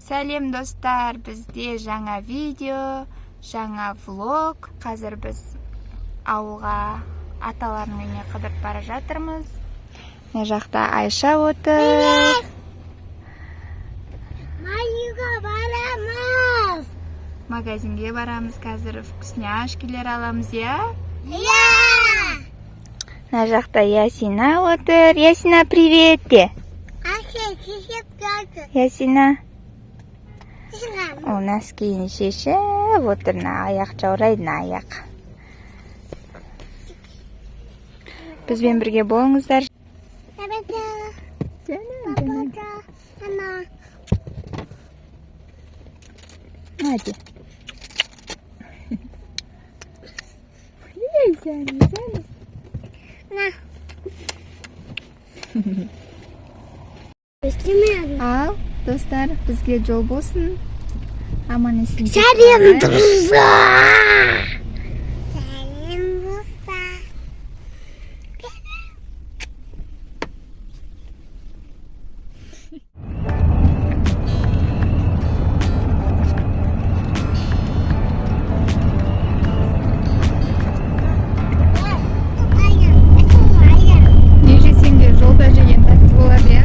Сәлем достар, бізде жаңа видео, жаңа влог. Қазір біз ауылға аталарының үйіне қыдырып бара жатырмыз. Мына жақта Айша отыр. Майыға барамыз. Магазинге барамыз, қазір вкусняшкилер аламыз, я? Иә. Мына жақта Ясина отыр. Ясина, привет де. Ясина. О, носкиін шешіп отыр, аяқ жаурайды, аяқ. Бізбен бірге болыңыздар. Hadi. Ал, достар, бізге жол болсын. Аман есен. Сәлем достар. Сәлем достар. Не жесең де жолда жеген тәтті болады, я?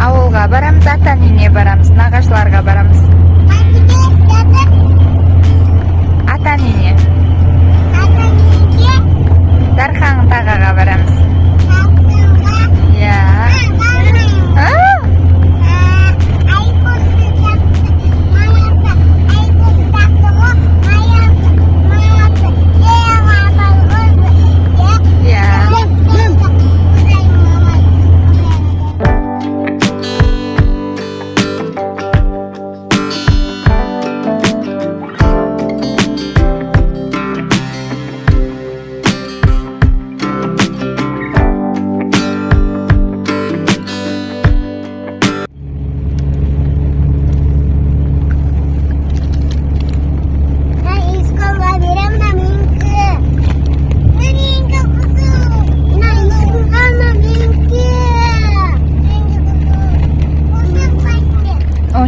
Ауылға барамыз, ата-енеге барамыз, нағашыларға барамыз. Ата-ене. Дархан тағаға барамыз. Иә.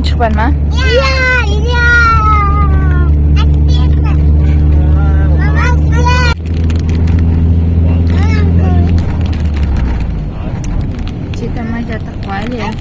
Çıkbar mı? Çıkamay jatık var ya.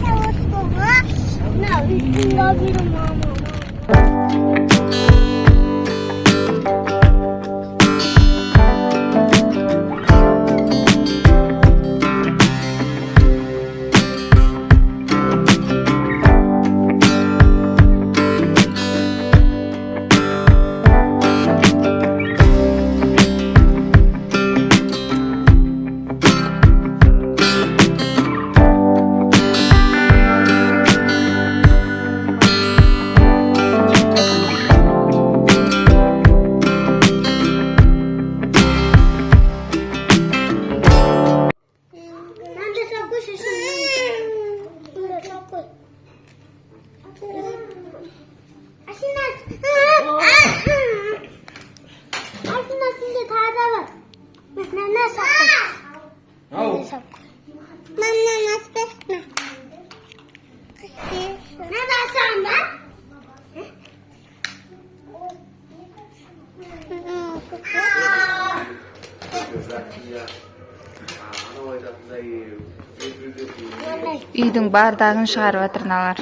Үйдің бардағын шығарып жатырналар.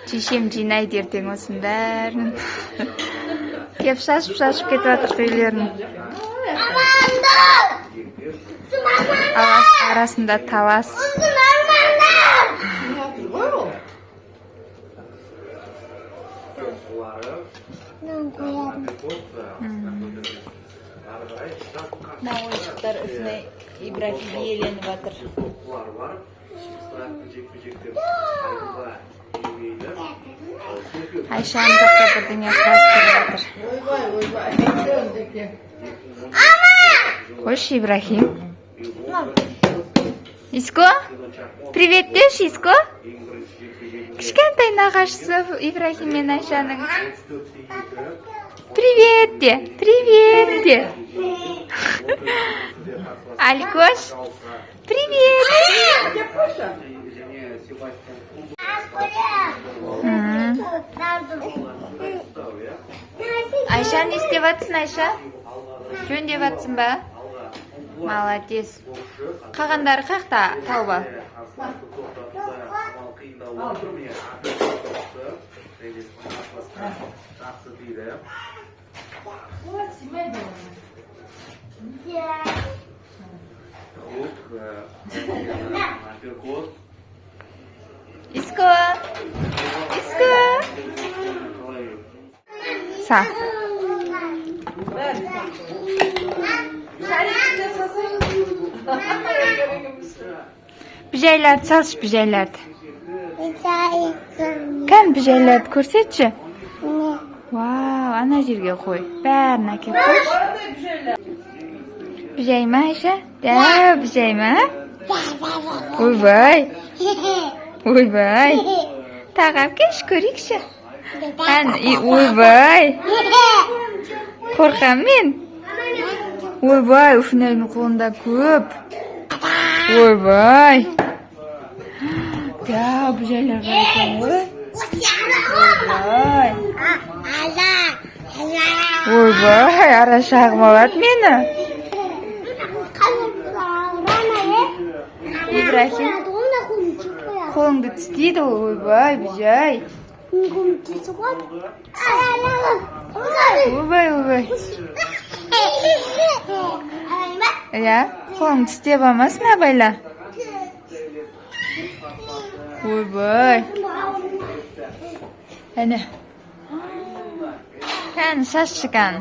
Шешем жинайды ертең осындарын. Кеп шашып кетіп жатыр үйлерін. Арасында талас. Ойыншықтар үстіне Ибрахим иеленіп жатыр. Айша жақта бірдеңе құрастырып жатыр. Қойшы Ибрахим. Иско? Привет деші, Иско? Кішкентай нағашысы Ибрахим мен Айшаның. Привет де, привет де. Алькош, привет. Айша не істеп жатсың, Айша? Жөндеп жатсың ба? Молодец. Қағандары қақта, тауба. Иско, Иско. Са. Біжайларды салшы, біжайларды. Кән біжайларды көрсетші. Вау, ана жерге қой. Бәрін әкеп қойшы. Біжай ма, Айша? Да, біжай ма? Ойбай. Ойбай. Тағап кеш, көрейікші. Ойбай. Қорқам мен. Ойбай, Уфнайдың қолында көп. Ойбай. Да, біжайларға айтам ғой. Ойбай. Ойбай, ара шағым алады мені. Ибрахим, қолыңды тістейді, ойбай, біжай. Ойбай, ойбай. Иә, қолыңды тістеп алмасын, абайла. Ойбай. Әне. Кән, шаш шыққан.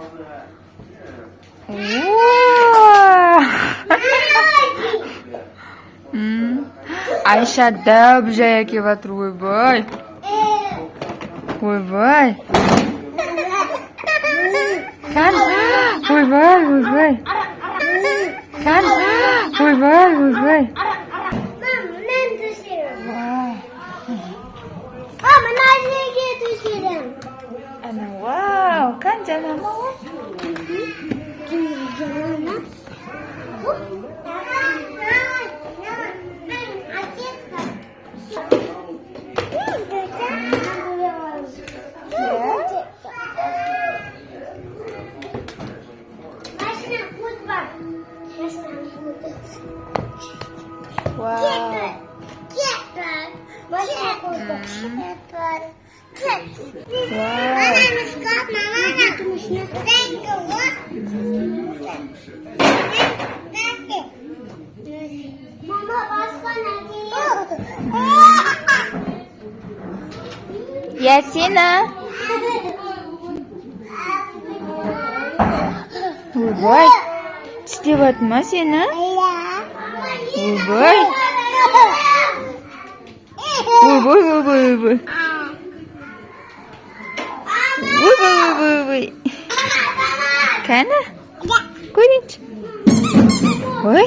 Айша да біжай әкеп жатыр, ойбай. Ойбай. Кән, ойбай, ойбай. Кән, ойбай, ойбай. Вау, kan jangan mau. Ya sini. Boy, istirahat mı seni? Boy. Boy. Kana? Koyunç. Boy.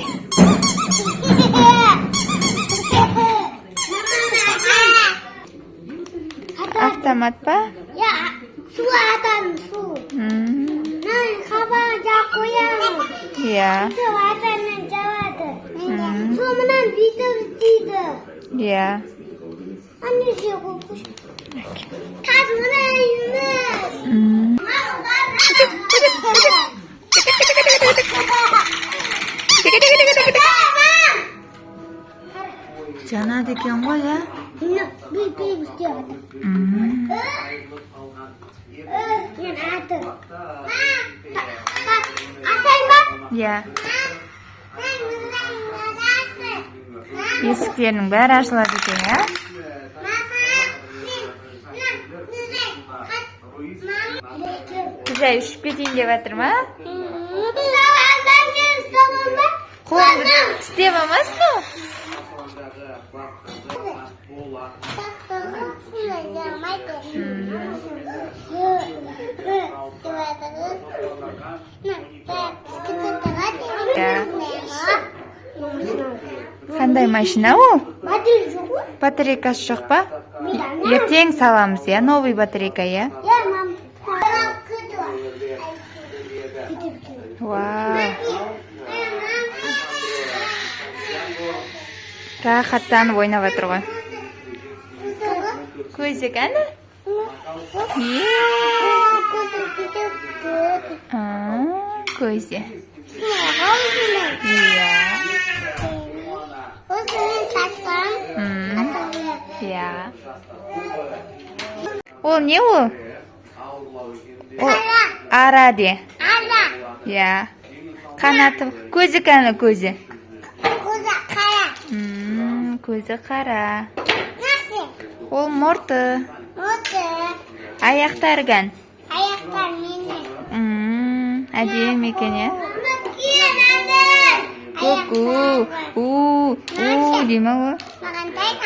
Автомат па? Ya, su atan su. Nah, kabar jagoyan. Ya. Su atan jawad. Su menan bitir. Ya. Anne sih aku. Kas menan yunus. видео істеп Иә. Есіктерінің бәрі ашылады екен, иә? Күзай үшіп кетейін деп жатыр ма? Қолыңды тістеп алмасын ол? Қандай машина ол? Батарейкасы жоқ па? Ертең саламыз, иә? Новый батарейка, иә? Вау. Рахаттанып ойнап жатыр ғой. Көзі қане? Көзі. Иә. Ол не ол? Ара де. Иә. Қанаты. Көзі қаны көзі? Көзі қара. Ол мұрты. Аяқтар қан? Аяқтар мені. Әдемі екен, е? Ку-ку. Деймі ол?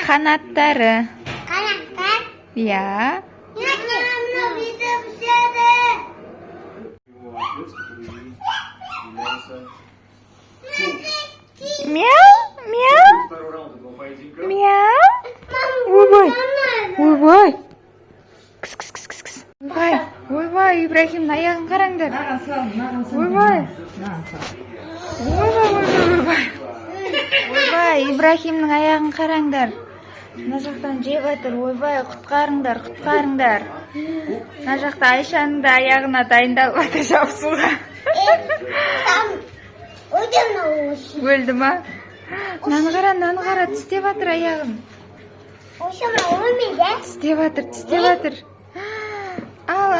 Қанаттары. Қанаттар? Иә. Мяу, мяу. Мяу. Ойбай. Ойбай. Кіс. Ойбай, Ибрахимнің аяғын қараңдар. Ойбай. Ойбай, Ибрахимнің аяғын қараңдар. Мына жақтан жеп жатыр. Ойбай, құтқарыңдар. Мына жақта Айшаның да аяғына дайындалып жатыр жабысуға. Өлді ма? Наны қара, тістеп жатыр аяғын. Тістеп жатыр. Ал,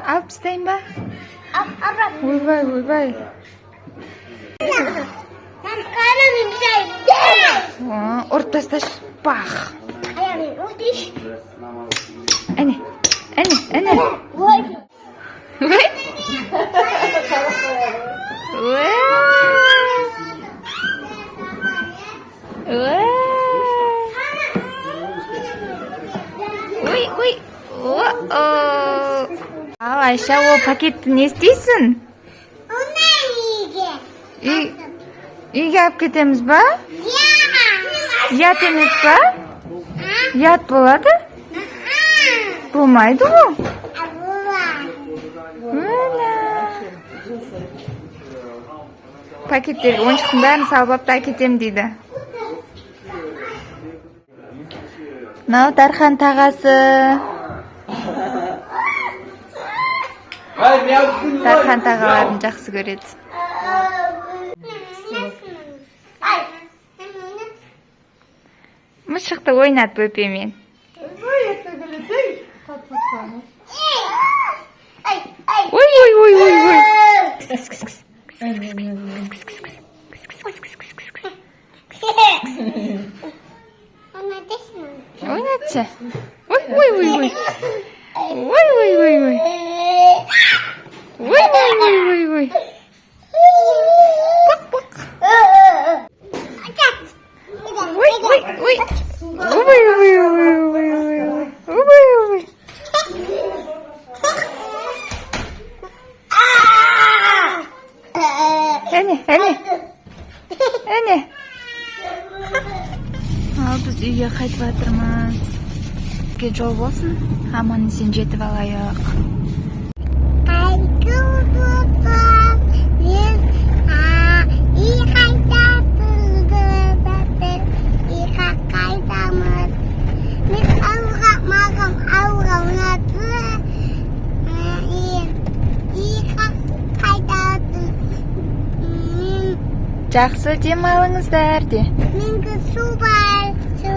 алып тастайын ба? Ойбай. Ұрт тасташы, бақ. Әне. Ой. Ал, Айша, ол пакетті не істейсің? Үйге алып кетеміз ба? Ят емес па? Ят болады? Болмайды ол? Пакеттер ойыншықтың бәрін салып та кетем дейді. Мынау Дархан тағасы. Дархан тағаларын жақсы көреді. Мұшықты ойнат бөпемен. Ой. Ойнатшы. Ой. Әне. Ал, біз үйге қайтып жатырмыз. Бізге жол болсын, аман есен жетіп алайық. Жақсы демалыңыздар де. Менгі су бар, су.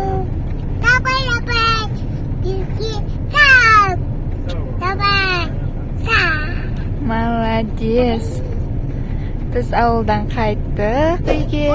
Табай. Молодец. Біз ауылдан қайттық үйге.